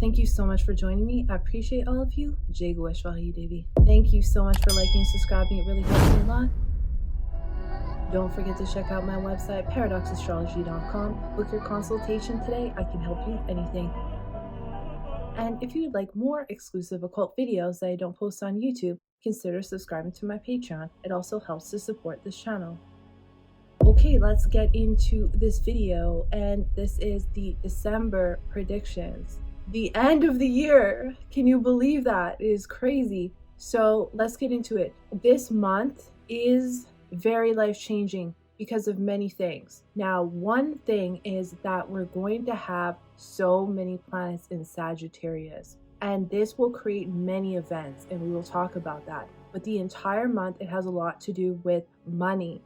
Thank you so much for joining me. I appreciate all of you. Jay Shawtee, Devi. Thank you so much for liking and subscribing. It really helps me a lot. Don't forget to check out my website, paradoxastrology.com. Book your consultation today. I can help you with anything. And if you would like more exclusive occult videos that I don't post on YouTube, consider subscribing to my Patreon. It also helps to support this channel. Okay, let's get into this video, and this is the December predictions. The end of the year! Can you believe that? It is crazy. So let's get into it. This month is very life-changing because of many things. Now, one thing is that we're going to have so many planets in Sagittarius, and this will create many events, and we will talk about that. But the entire month, it has a lot to do with money,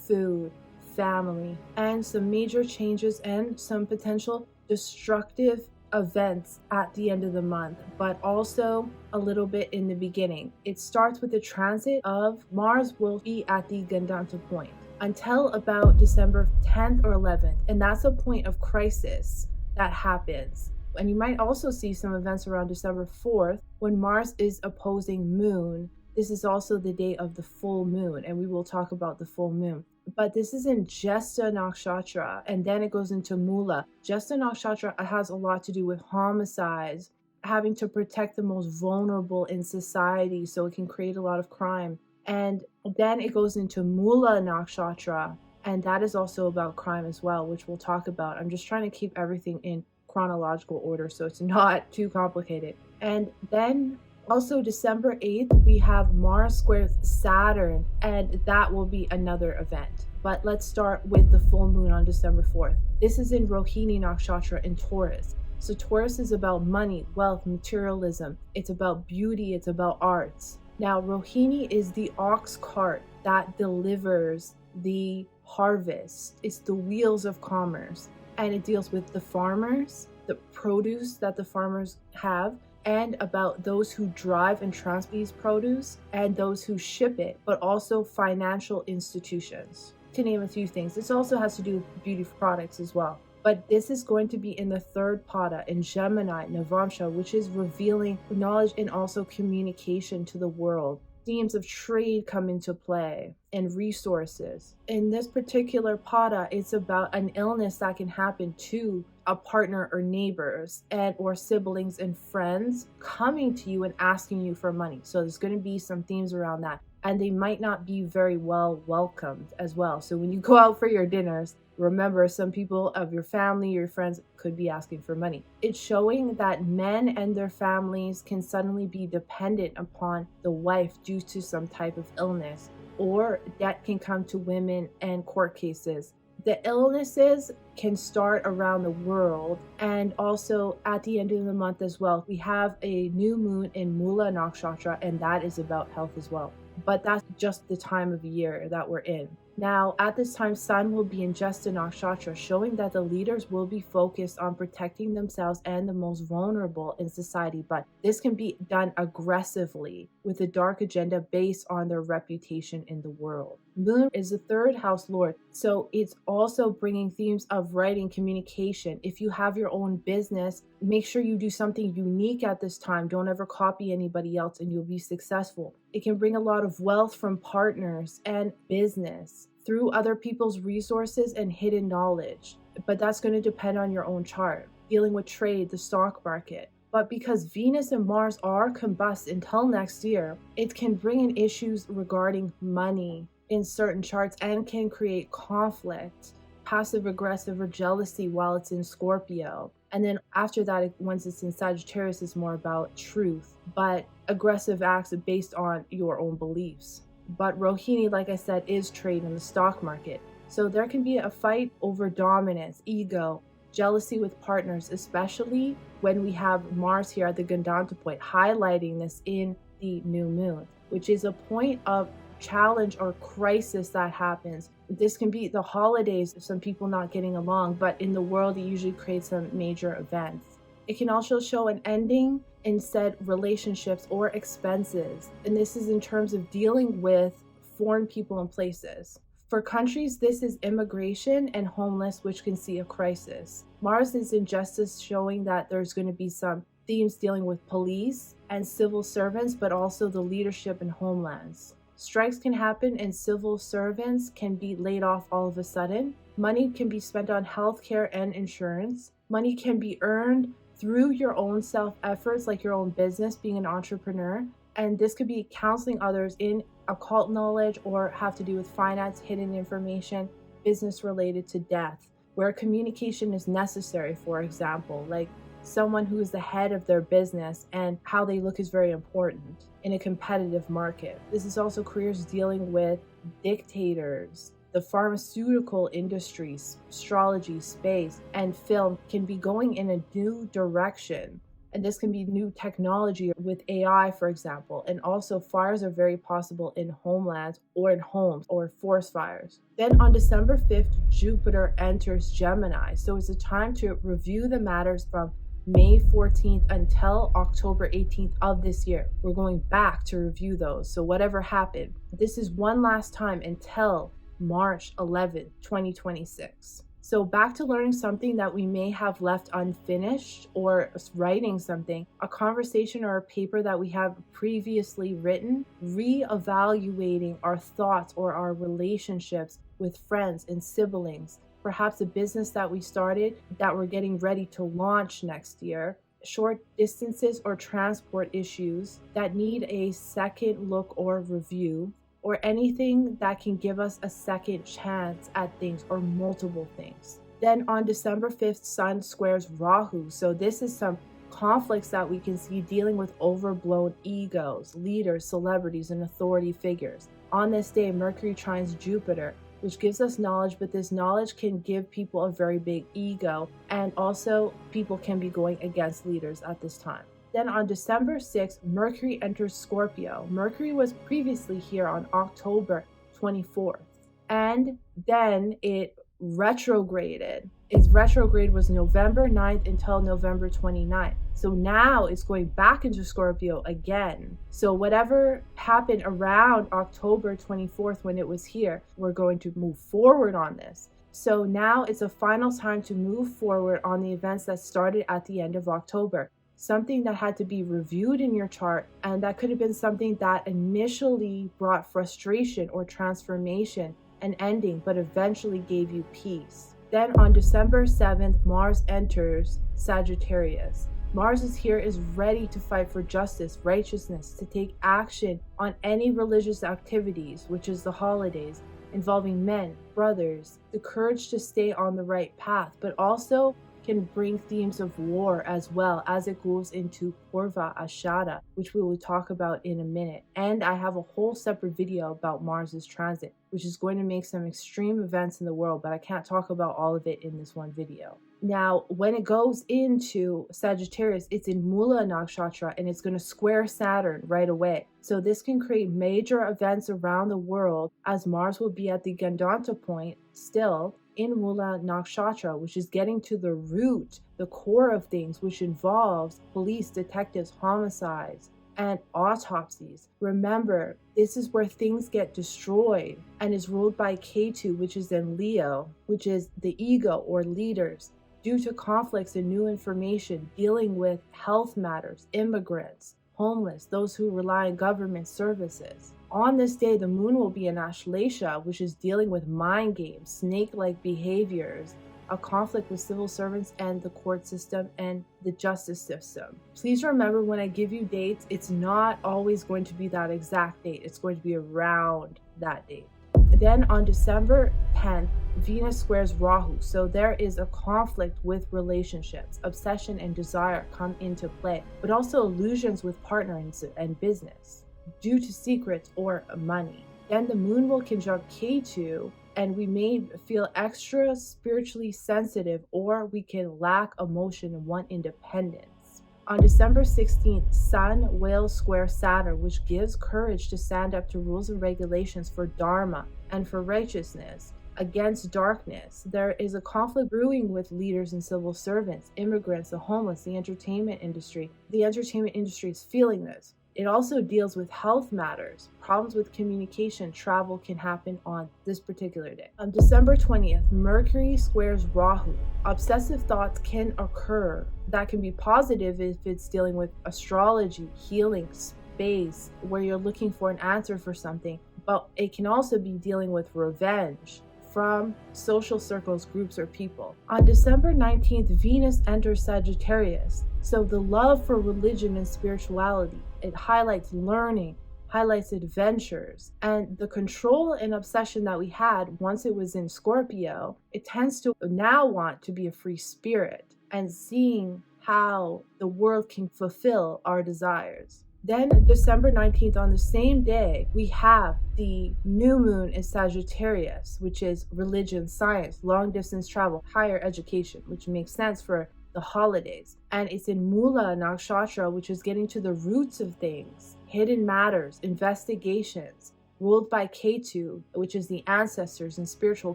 food, family, and some major changes and some potential destructive events at the end of the month, but also a little bit in the beginning. It starts with the transit of Mars will be at the Gandanta point until about December 10th or 11th, and that's a point of crisis that happens. And you might also see some events around December 4th when Mars is opposing Moon. This is also the day of the full moon, and we will talk about the full moon. But this is in Jyeshta Nakshatra, and then it goes into Mula. Jyeshta Nakshatra has a lot to do with homicides, having to protect the most vulnerable in society, so it can create a lot of crime. And then it goes into Mula Nakshatra, and that is also about crime as well, which we'll talk about. I'm just trying to keep everything in chronological order so it's not too complicated. And then also December 8th, we have Mars squares Saturn, and that will be another event. But let's start with the full moon on December 4th. This is in Rohini Nakshatra in Taurus. So Taurus is about money, wealth, materialism. It's about beauty, it's about arts. Now, Rohini is the ox cart that delivers the harvest. It's the wheels of commerce, and it deals with the farmers, the produce that the farmers have, and about those who drive and transport these produce and those who ship it, but also financial institutions, to name a few things. This also has to do with beauty products as well. But this is going to be in the third pada in Gemini, Navamsha, which is revealing knowledge and also communication to the world. Themes of trade come into play and resources. In this particular pada, it's about an illness that can happen to a partner or neighbors and or siblings and friends coming to you and asking you for money. So there's going to be some themes around that, and they might not be very well welcomed as well. So when you go out for your dinners, remember, some people of your family, your friends could be asking for money. It's showing that men and their families can suddenly be dependent upon the wife due to some type of illness, or debt can come to women and court cases. The illnesses can start around the world, and also at the end of the month as well. We have a new moon in Mula Nakshatra, and that is about health as well. But that's just the time of year that we're in. Now, at this time, Sun will be in Jyeshta Nakshatra, showing that the leaders will be focused on protecting themselves and the most vulnerable in society. But this can be done aggressively with a dark agenda based on their reputation in the world. Moon is the third house lord, so it's also bringing themes of writing, communication. If you have your own business, make sure you do something unique at this time. Don't ever copy anybody else and you'll be successful. It can bring a lot of wealth from partners and business through other people's resources and hidden knowledge. But that's going to depend on your own chart. Dealing with trade, the stock market. But because Venus and Mars are combust until next year, it can bring in issues regarding money in certain charts and can create conflict, passive aggressive or jealousy while it's in Scorpio. And then after that, once it's in Sagittarius, it's more about truth, but aggressive acts based on your own beliefs. But Rohini, like I said, is trade in the stock market. So there can be a fight over dominance, ego, jealousy with partners, especially when we have Mars here at the Gandanta point, highlighting this in the new moon, which is a point of challenge or crisis that happens. This can be the holidays, some people not getting along, but in the world, it usually creates some major events. It can also show an ending in said relationships or expenses. And this is in terms of dealing with foreign people and places. For countries, this is immigration and homeless, which can see a crisis. Mars is in justice, showing that there's going to be some themes dealing with police and civil servants, but also the leadership in homelands. Strikes can happen and civil servants can be laid off all of a sudden. Money can be spent on healthcare and insurance. Money can be earned through your own self-efforts, like your own business, being an entrepreneur. And this could be counseling others in occult knowledge or have to do with finance, hidden information, business related to death, where communication is necessary, for example, like someone who is the head of their business and how they look is very important in a competitive market. This is also careers dealing with dictators. The pharmaceutical industries, astrology, space, and film can be going in a new direction. And this can be new technology with AI, for example. And also fires are very possible in homelands or in homes or forest fires. Then on December 5th, Jupiter enters Gemini. So it's a time to review the matters from May 14th until October 18th of this year. We're going back to review those. So whatever happened, this is one last time until March 11th, 2026. So back to learning something that we may have left unfinished, or writing something, a conversation or a paper that we have previously written, reevaluating our thoughts or our relationships with friends and siblings, perhaps a business that we started that we're getting ready to launch next year, short distances or transport issues that need a second look or review, or anything that can give us a second chance at things or multiple things. Then on December 5th, Sun squares Rahu. So this is some conflicts that we can see dealing with overblown egos, leaders, celebrities, and authority figures. On this day, Mercury trines Jupiter, which gives us knowledge, but this knowledge can give people a very big ego, and also people can be going against leaders at this time. Then on December 6th, Mercury enters Scorpio. Mercury was previously here on October 24th. And then it retrograded. Its retrograde was November 9th until November 29th. So now it's going back into Scorpio again. So whatever happened around October 24th when it was here, we're going to move forward on this. So now it's a final time to move forward on the events that started at the end of October. Something that had to be reviewed in your chart, and that could have been something that initially brought frustration or transformation and ending, but eventually gave you peace. Then on December 7th, Mars enters Sagittarius. Mars is here, is ready to fight for justice, righteousness, to take action on any religious activities, which is the holidays, involving men, brothers, the courage to stay on the right path, but also can bring themes of war as well as it goes into Purva Ashada, which we will talk about in a minute. And I have a whole separate video about Mars's transit, which is going to make some extreme events in the world, but I can't talk about all of it in this one video. Now, when it goes into Sagittarius, it's in Mula Nakshatra and it's going to square Saturn right away. So this can create major events around the world, as Mars will be at the Gandanta point still in Mula Nakshatra, which is getting to the root, the core of things, which involves police, detectives, homicides, and autopsies. Remember, this is where things get destroyed and is ruled by Ketu, which is in Leo, which is the ego or leaders, due to conflicts and new information dealing with health matters, immigrants, homeless, those who rely on government services. On this day, the moon will be in Ashlesha, which is dealing with mind games, snake-like behaviors, a conflict with civil servants and the court system and the justice system. Please remember, when I give you dates, it's not always going to be that exact date. It's going to be around that date. Then on December 10th, Venus squares Rahu. So there is a conflict with relationships. Obsession and desire come into play, but also illusions with partners and business due to secrets or money. Then the moon will conjunct Ketu, and we may feel extra spiritually sensitive, or we can lack emotion and want independence. On December 16th, Sun will square Saturn, which gives courage to stand up to rules and regulations for Dharma and for righteousness against darkness. There is a conflict brewing with leaders and civil servants, immigrants, the homeless, the entertainment industry. The entertainment industry is feeling this. it also deals with health matters. Problems with communication, travel can happen on this particular day. On December 20th, Mercury squares Rahu. Obsessive thoughts can occur. That can be positive if it's dealing with astrology, healing, space, where you're looking for an answer for something. But it can also be dealing with revenge from social circles, groups, or people. On December 19th, Venus enters Sagittarius. So the love for religion and spirituality, it highlights learning, highlights adventures, and the control and obsession that we had once it was in Scorpio, it tends to now want to be a free spirit and seeing how the world can fulfill our desires. Then December 19th, on the same day, we have the new moon in Sagittarius, which is religion, science, long distance travel, higher education, which makes sense for the holidays. And it's in Mula Nakshatra, which is getting to the roots of things, hidden matters, investigations, ruled by Ketu, which is the ancestors and spiritual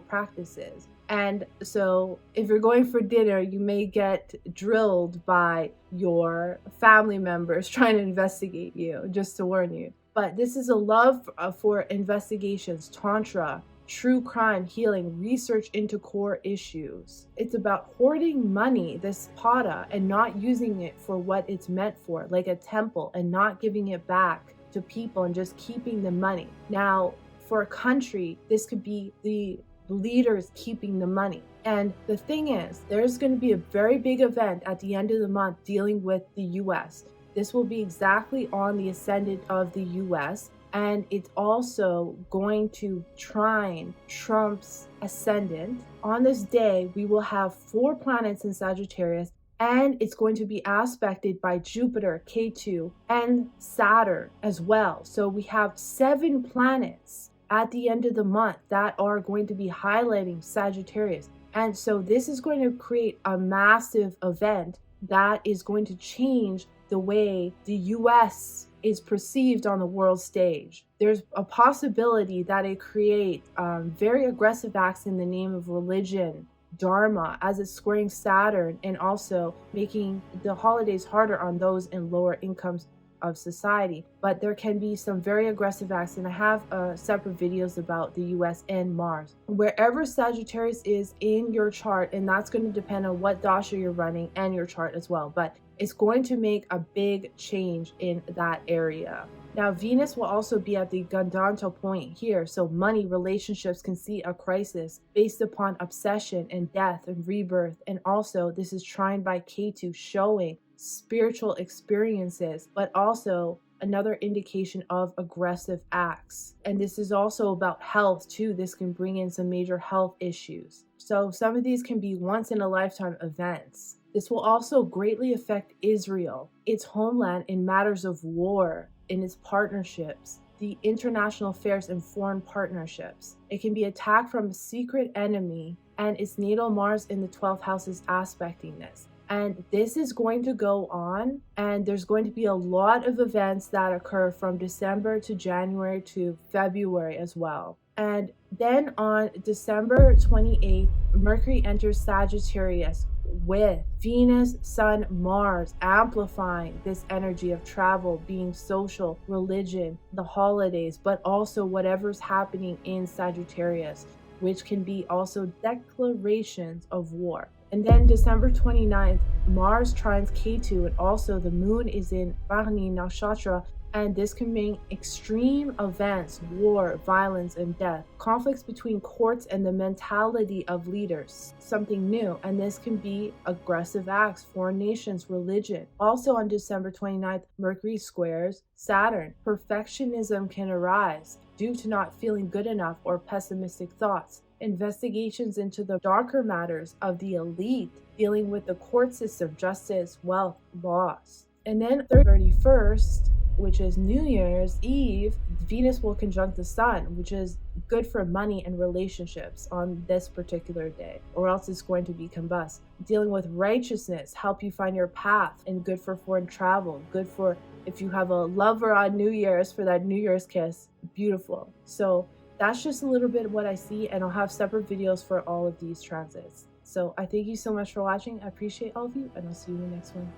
practices. And so if you're going for dinner, you may get drilled by your family members trying to investigate you, just to warn you. But this is a love for investigations, tantra, true crime, healing, research into core issues. It's about hoarding money, this pada, and not using it for what it's meant for, like a temple, and not giving it back to people and just keeping the money. Now, for a country, this could be the leaders keeping the money. And the thing is, there's going to be a very big event at the end of the month dealing with the US. This will be exactly on the ascendant of the US, and it's also going to trine Trump's ascendant. On this day, we will have 4 planets in Sagittarius, and it's going to be aspected by Jupiter, Ketu, and Saturn as well. So we have 7 planets at the end of the month that are going to be highlighting Sagittarius. And so this is going to create a massive event that is going to change the way the US is perceived on the world stage. There's a possibility that it creates very aggressive acts in the name of religion, dharma, as it's squaring Saturn, and also making the holidays harder on those in lower incomes of society. But there can be some very aggressive acts, and I have separate videos about the US and Mars. Wherever Sagittarius is in your chart, and that's going to depend on what dasha you're running and your chart as well, but it's going to make a big change in that area. Now, Venus will also be at the Gandanta point here, so money, relationships can see a crisis based upon obsession and death and rebirth, and also this is trined by Ketu, showing spiritual experiences, but also another indication of aggressive acts. And this is also about health too. This can bring in some major health issues. So some of these can be once in a lifetime events. This will also greatly affect Israel, its homeland, in matters of war, in its partnerships, the international affairs and foreign partnerships. It can be attacked from a secret enemy, and its natal Mars in the 12th house is aspecting this. And this is going to go on, and there's going to be a lot of events that occur from December to January to February as well. And then on December 28th, Mercury enters Sagittarius with Venus, Sun, Mars, amplifying this energy of travel, being social, religion, the holidays, but also whatever's happening in Sagittarius, which can be also declarations of war. And then December 29th, Mars trines Ketu, and also the moon is in Bharani Nakshatra, and this can mean extreme events, war, violence, and death, conflicts between courts and the mentality of leaders, something new, and this can be aggressive acts, foreign nations, religion. Also on December 29th, Mercury squares Saturn. Perfectionism can arise due to not feeling good enough or pessimistic thoughts. Investigations into the darker matters of the elite, dealing with the court system, justice, wealth, laws. And then 31st, which is New Year's Eve, Venus will conjunct the Sun, which is good for money and relationships on this particular day, or else it's going to be combust. Dealing with righteousness, help you find your path, and good for foreign travel, good for if you have a lover on New Year's for that New Year's kiss, beautiful. So that's just a little bit of what I see, and I'll have separate videos for all of these transits. So I thank you so much for watching. I appreciate all of you, and I'll see you in the next one.